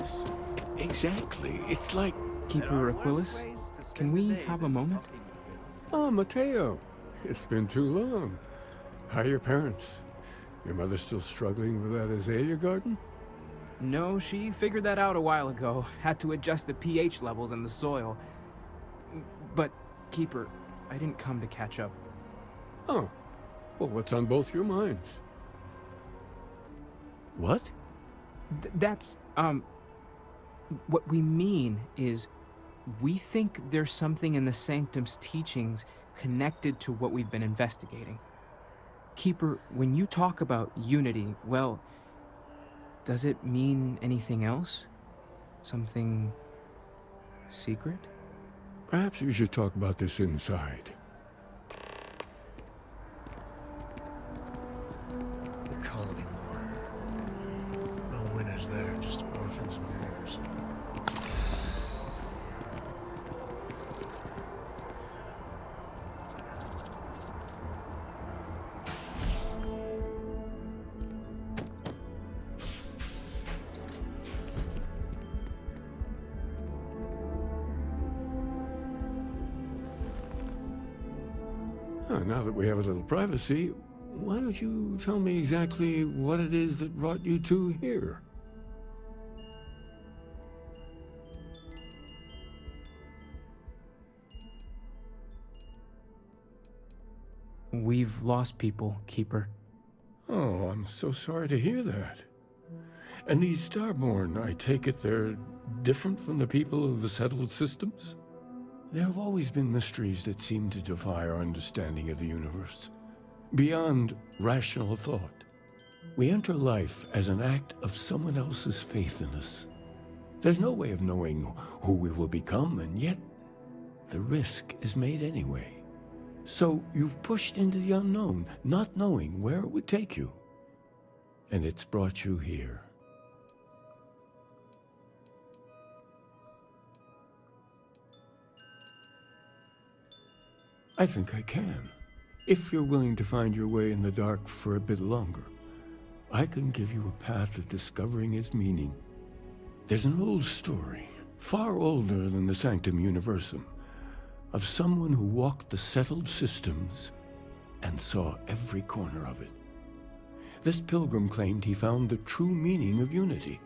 consciousness. Exactly. It's like... Keeper Aquilus, can we have a moment? Oh, Mateo. It's been too long. How are your parents? Your mother still struggling with that azalea garden? No, she figured that out a while ago. Had to adjust the pH levels in the soil. But, Keeper, I didn't come to catch up. Oh. Well, what's on both your minds? What? That's, what we mean is, we think there's something in the Sanctum's teachings connected to what we've been investigating. Keeper, when you talk about unity, well, does it mean anything else? Something secret? Perhaps we should talk about this inside. The colony war. No winners there, just orphans and wars. Now that we have a little privacy, why don't you tell me exactly what it is that brought you two here? We've lost people, Keeper. Oh, I'm so sorry to hear that. And these Starborn, I take it they're different from the people of the settled systems? There have always been mysteries that seem to defy our understanding of the universe, beyond rational thought. We enter life as an act of someone else's faith in us. There's no way of knowing who we will become, and yet the risk is made anyway. So you've pushed into the unknown, not knowing where it would take you. And it's brought you here. I think I can. If you're willing to find your way in the dark for a bit longer, I can give you a path to discovering its meaning. There's an old story, far older than the Sanctum Universum, of someone who walked the settled systems and saw every corner of it. This pilgrim claimed he found the true meaning of unity.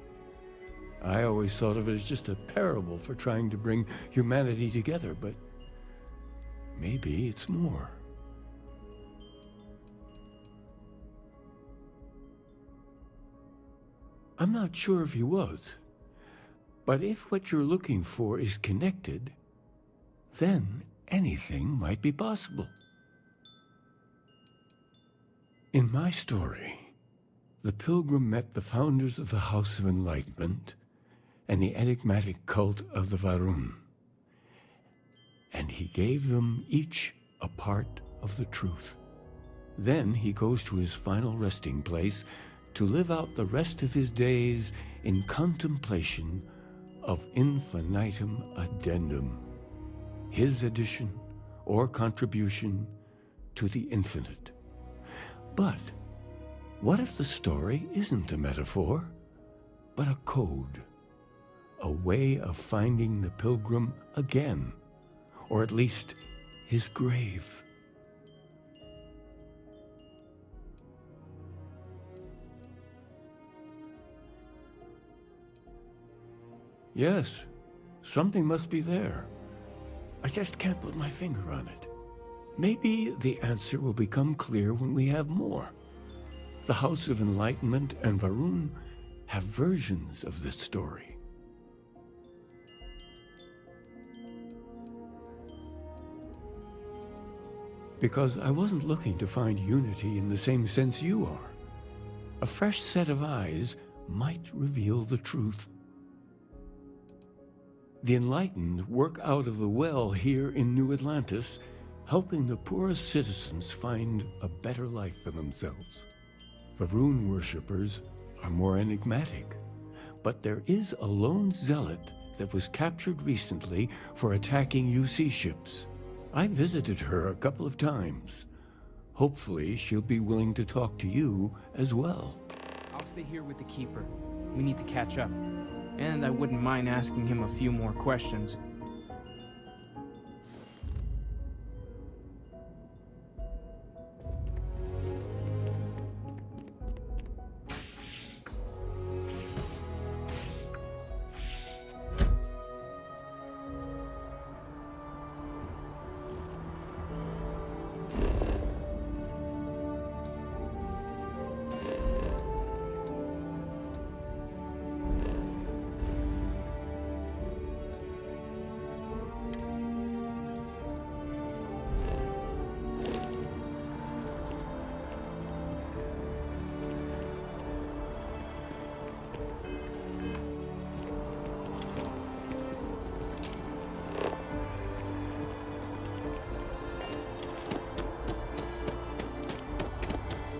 I always thought of it as just a parable for trying to bring humanity together, but maybe it's more. I'm not sure if he was, but if what you're looking for is connected, then anything might be possible. In my story, the pilgrim met the founders of the House of Enlightenment and the enigmatic cult of the Varun, and he gave them each a part of the truth. Then he goes to his final resting place to live out the rest of his days in contemplation of infinitum addendum, his addition or contribution to the infinite. But what if the story isn't a metaphor, but a code, a way of finding the pilgrim again, or at least his grave? Yes, something must be there. I just can't put my finger on it. Maybe the answer will become clear when we have more. The House of Enlightenment and Varun have versions of this story. Because I wasn't looking to find unity in the same sense you are. A fresh set of eyes might reveal the truth. The enlightened work out of the well here in New Atlantis, helping the poorest citizens find a better life for themselves. Varun worshippers are more enigmatic, but there is a lone zealot that was captured recently for attacking UC ships. I visited her a couple of times. Hopefully she'll be willing to talk to you as well. I'll stay here with the Keeper. We need to catch up. and I wouldn't mind asking him a few more questions.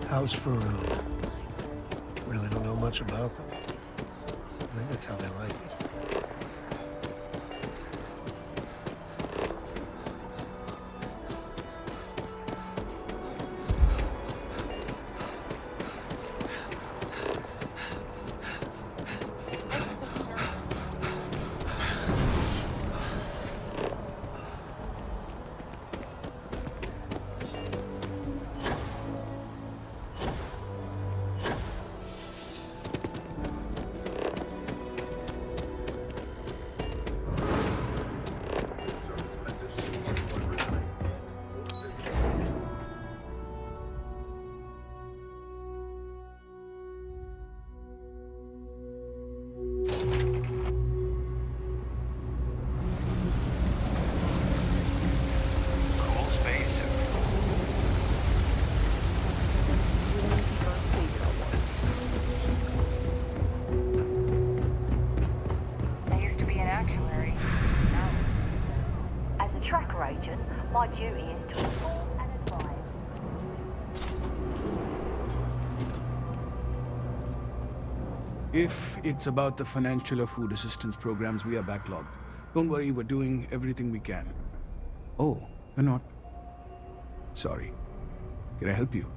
House Faroon. Really don't know much about them. I think that's how they like it. My duty is to inform and advise. If it's about the financial or food assistance programs, we are backlogged. Don't worry, we're doing everything we can. Oh, we're not. Sorry. Can I help you?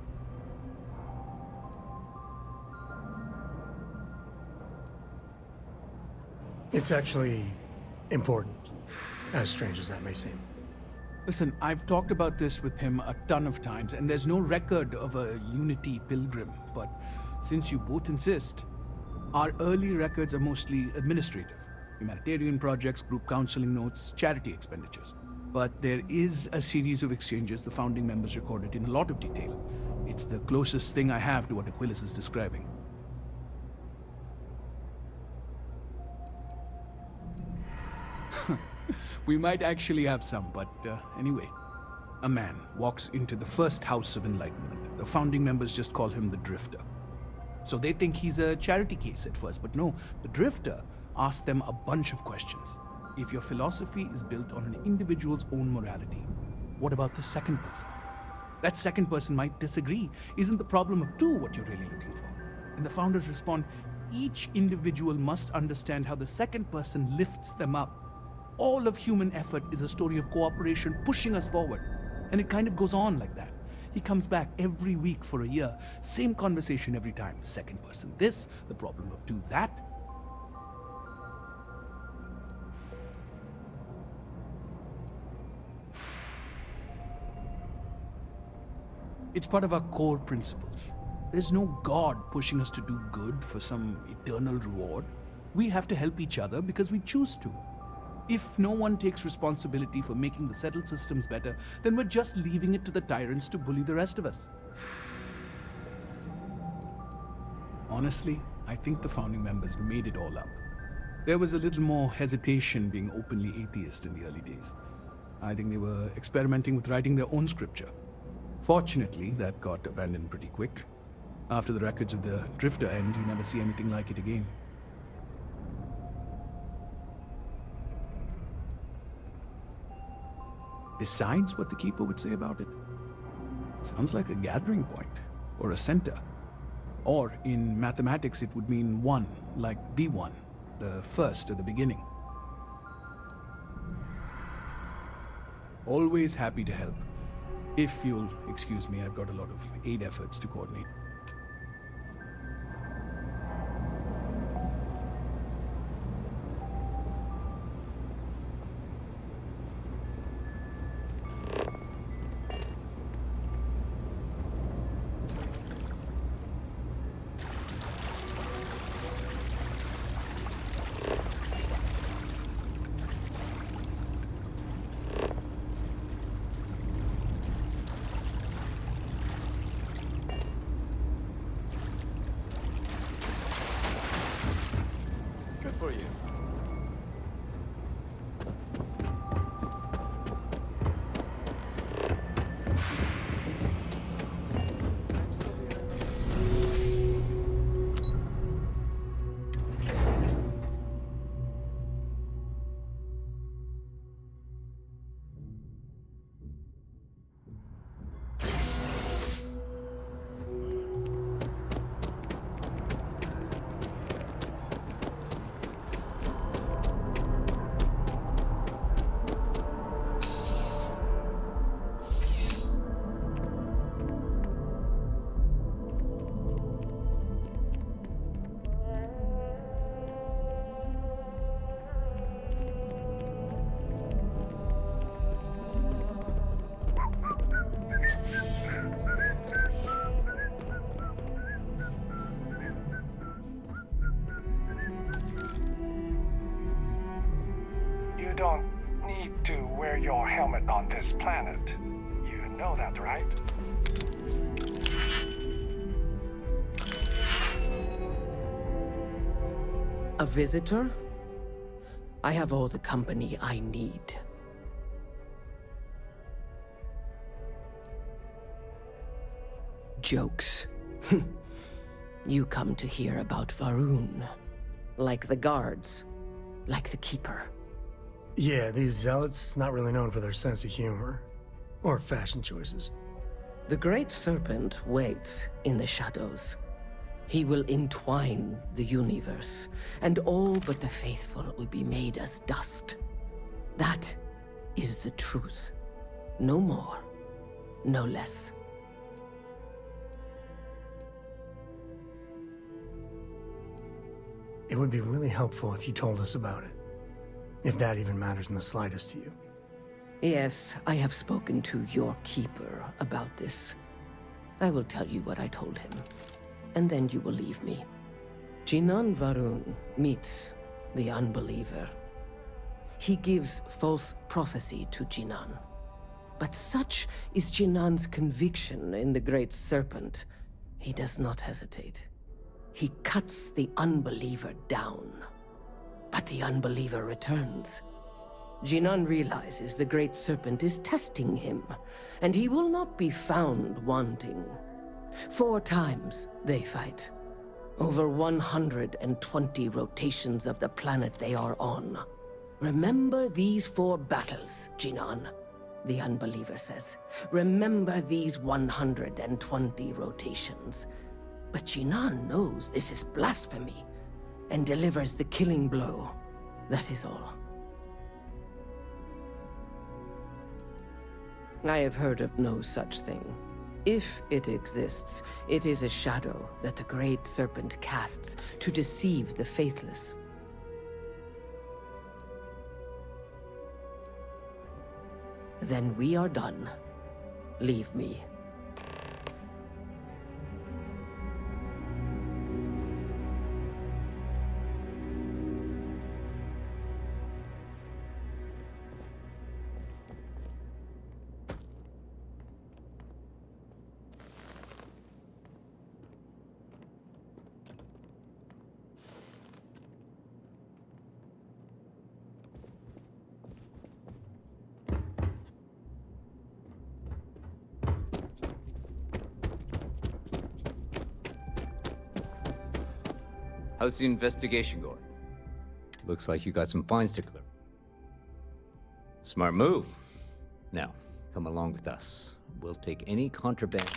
It's actually important, as strange as that may seem. Listen, I've talked about this with him a ton of times, and there's no record of a Unity pilgrim. But since you both insist, our early records are mostly administrative. Humanitarian projects, group counseling notes, charity expenditures. But there is a series of exchanges the founding members recorded in a lot of detail. It's the closest thing I have to what Aquilus is describing. We might actually have some, but anyway. A man walks into the first House of Enlightenment. The founding members just call him the Drifter. So they think he's a charity case at first, but no, the Drifter asks them a bunch of questions. If your philosophy is built on an individual's own morality, what about the second person? That second person might disagree. Isn't the problem of two what you're really looking for? And the founders respond, each individual must understand how the second person lifts them up. All of human effort is a story of cooperation pushing us forward. And it kind of goes on like that. He comes back every week for a year. Same conversation every time. Second person this, the problem of two that. It's part of our core principles. There's no God pushing us to do good for some eternal reward. We have to help each other because we choose to. If no one takes responsibility for making the settled systems better, then we're just leaving it to the tyrants to bully the rest of us. Honestly, I think the founding members made it all up. There was a little more hesitation being openly atheist in the early days. I think they were experimenting with writing their own scripture. Fortunately, that got abandoned pretty quick. After the records of the Drifter end, you never see anything like it again. Besides what the Keeper would say about it, sounds like a gathering point, or a center. Or in mathematics it would mean one, like the one, the first or the beginning. Always happy to help. If you'll excuse me, I've got a lot of aid efforts to coordinate. don't need to wear your helmet on this planet. You know that, right? A visitor? I have all the company I need. Jokes. You come to hear about Varun. Like the guards. Like the Keeper. Yeah, these zealots, not really known for their sense of humor. Or fashion choices. The Great Serpent waits in the shadows. He will entwine the universe, and all but the faithful will be made as dust. That is the truth. No more, no less. It would be really helpful if you told us about it. If that even matters in the slightest to you. Yes, I have spoken to your Keeper about this. I will tell you what I told him, and then you will leave me. Jinan Varun meets the Unbeliever. He gives false prophecy to Jinan. But such is Jinan's conviction in the Great Serpent, he does not hesitate. He cuts the Unbeliever down. But the Unbeliever returns. Jinan realizes the Great Serpent is testing him, and he will not be found wanting. 4 times they fight. Over 120 rotations of the planet they are on. Remember these 4 battles, Jinan, the Unbeliever says. Remember these 120 rotations. But Jinan knows this is blasphemy, and delivers the killing blow. That is all. I have heard of no such thing. If it exists, it is a shadow that the Great Serpent casts to deceive the faithless. Then we are done. Leave me. How's the investigation going? Looks like you got some fines to clear. Smart move. Now, come along with us. We'll take any contraband.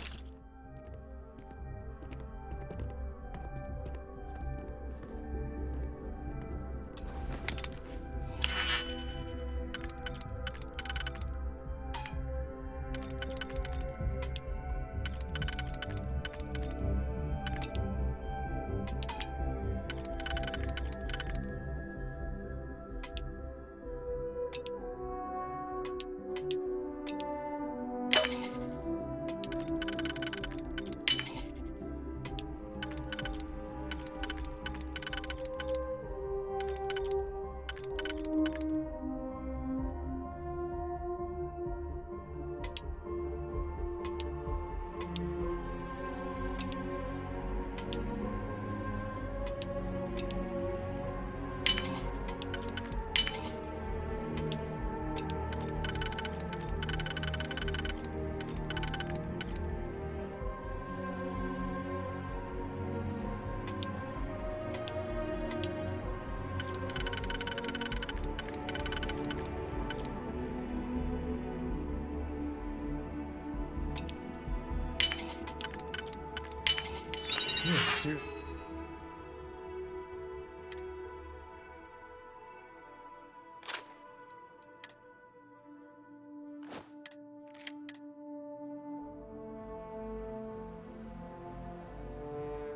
Yes, sir.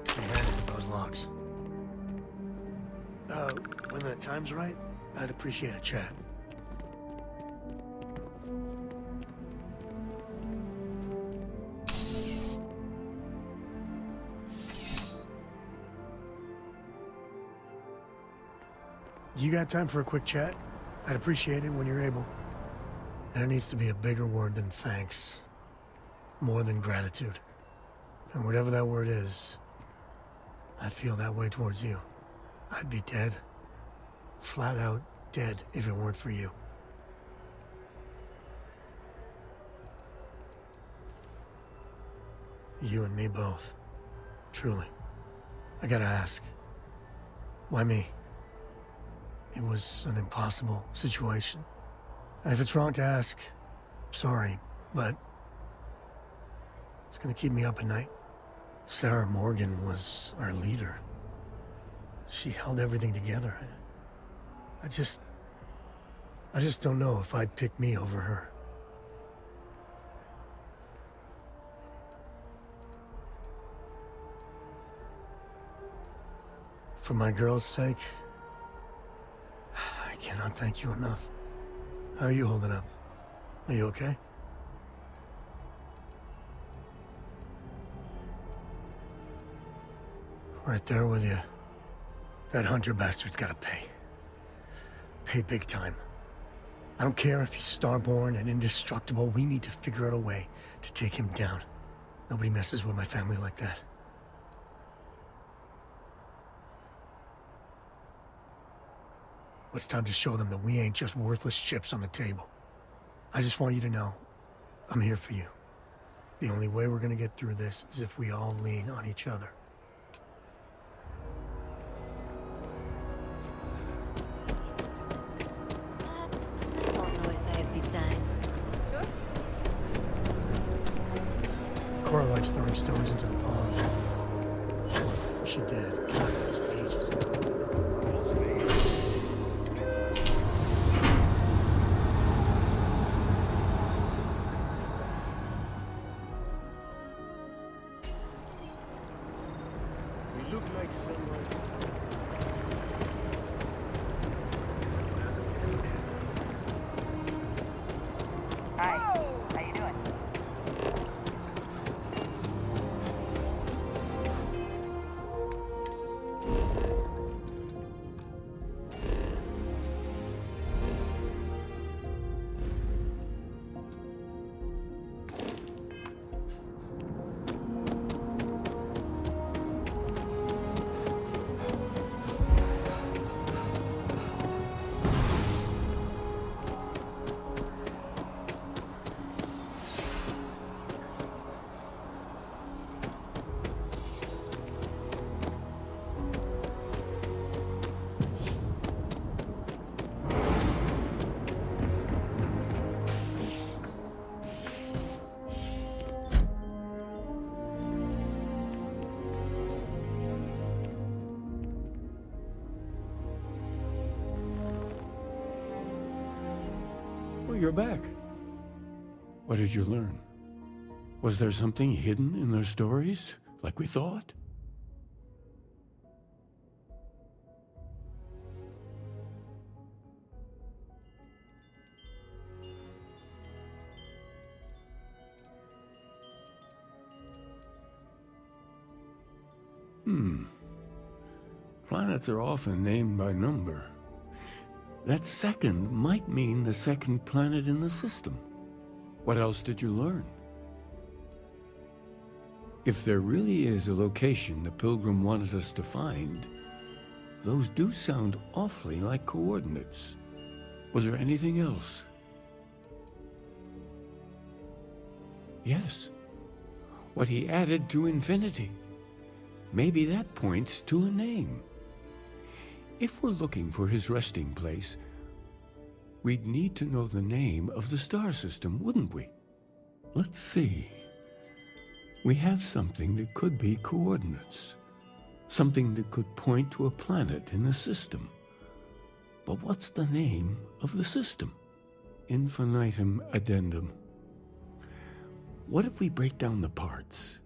I handed those locks. When the time's right, I'd appreciate a chat. You got time for a quick chat? I'd appreciate it when you're able. There needs to be a bigger word than thanks. More than gratitude. And whatever that word is, I feel that way towards you. I'd be dead. Flat out dead if it weren't for you. You and me both. Truly. I gotta ask. Why me? It was an impossible situation. And if it's wrong to ask, sorry, but it's gonna keep me up at night. Sarah Morgan was our leader. She held everything together. I just don't know if I'd pick me over her. For my girl's sake, I cannot thank you enough. How are you holding up? Are you okay? Right there with you. That Hunter bastard's gotta pay. Pay big time. I don't care if he's starborn and indestructible. We need to figure out a way to take him down. Nobody messes with my family like that. It's time to show them that we ain't just worthless chips on the table. I just want you to know, I'm here for you. The only way we're gonna get through this is if we all lean on each other. I don't know if I have the time. Sure. Cora likes throwing stones into the pond. Sure, she did. God, that was ages ago. Hi, how you doing? Well, you're back. What did you learn? Was there something hidden in their stories, like we thought? Planets are often named by number. That second might mean the second planet in the system. What else did you learn? If there really is a location the Pilgrim wanted us to find, those do sound awfully like coordinates. Was there anything else? Yes. What he added to infinity. Maybe that points to a name. If we're looking for his resting place, we'd need to know the name of the star system, wouldn't we? Let's see. We have something that could be coordinates. Something that could point to a planet in the system. But what's the name of the system? Infinitum addendum. What if we break down the parts?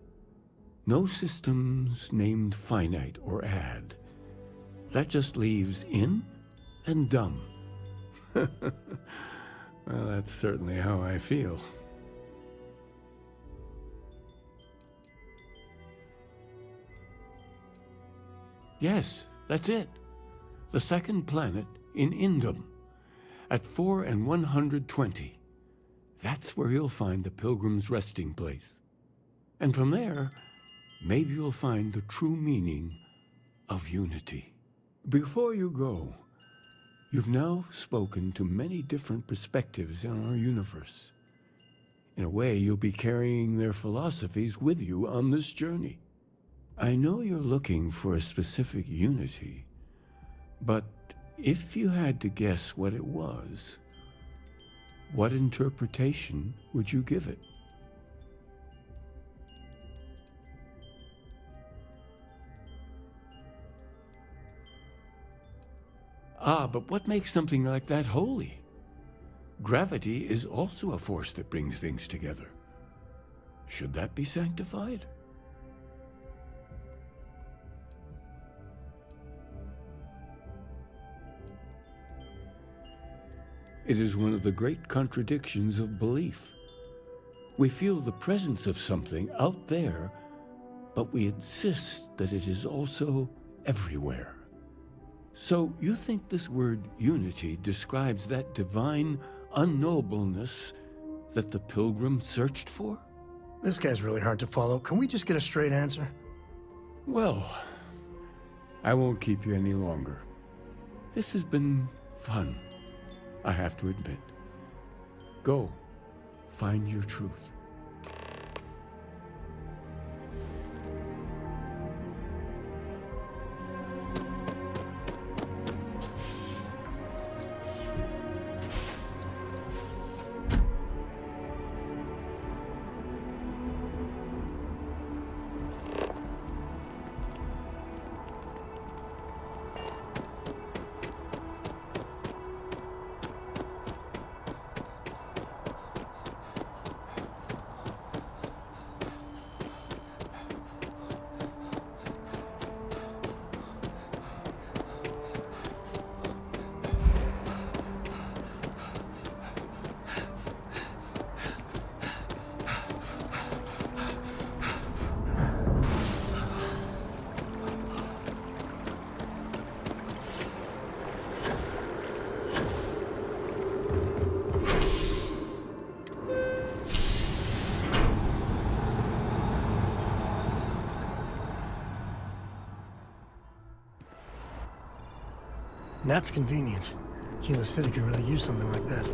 No systems named finite or add. That just leaves in and dumb. Well, that's certainly how I feel. Yes, that's it. The second planet in Indum. At 4 and 120, that's where you'll find the Pilgrim's resting place. And from there, maybe you'll find the true meaning of unity. Before you go, you've now spoken to many different perspectives in our universe. In a way, you'll be carrying their philosophies with you on this journey. I know you're looking for a specific unity, but if you had to guess what it was, what interpretation would you give it? Ah, but what makes something like that holy? Gravity is also a force that brings things together. Should that be sanctified? It is one of the great contradictions of belief. We feel the presence of something out there, but we insist that it is also everywhere. So you think this word unity describes that divine unknowableness that the Pilgrim searched for? This guy's really hard to follow. Can we just get a straight answer? Well, I won't keep you any longer. This has been fun, I have to admit. Go, find your truth. That's convenient. Kila City could really use something like that.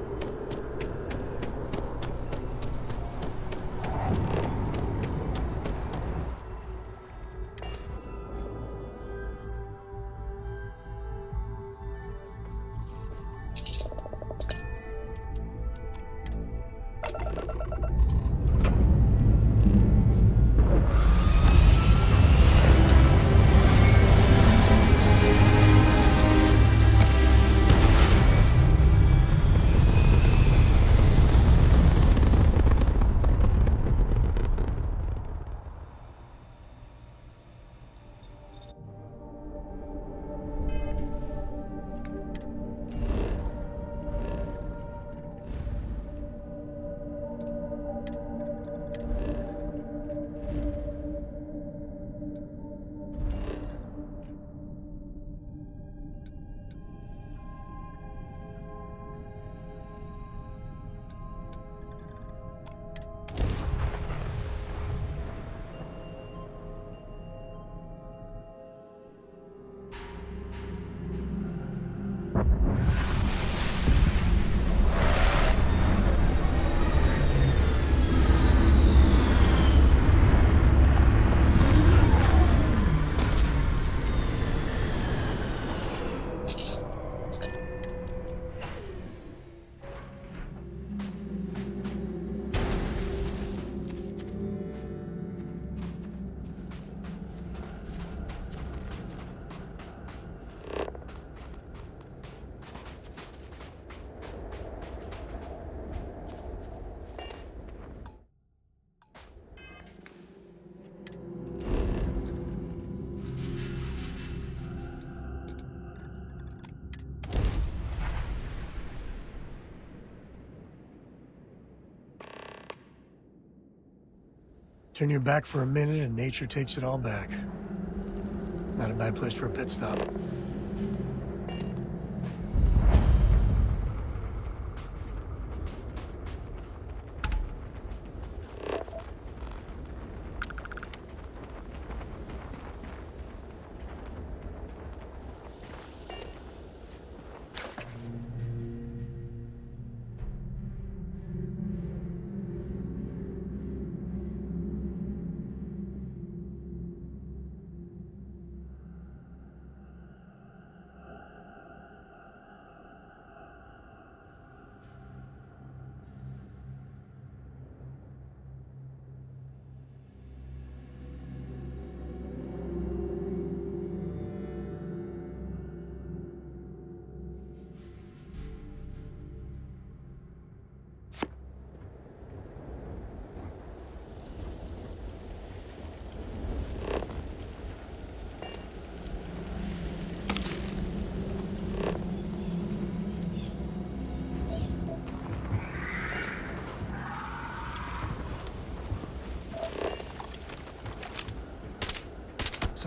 Turn your back for a minute and nature takes it all back. Not a bad place for a pit stop.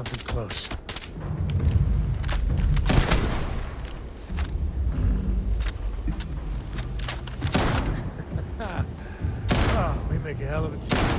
something close. Oh, we make a hell of a team.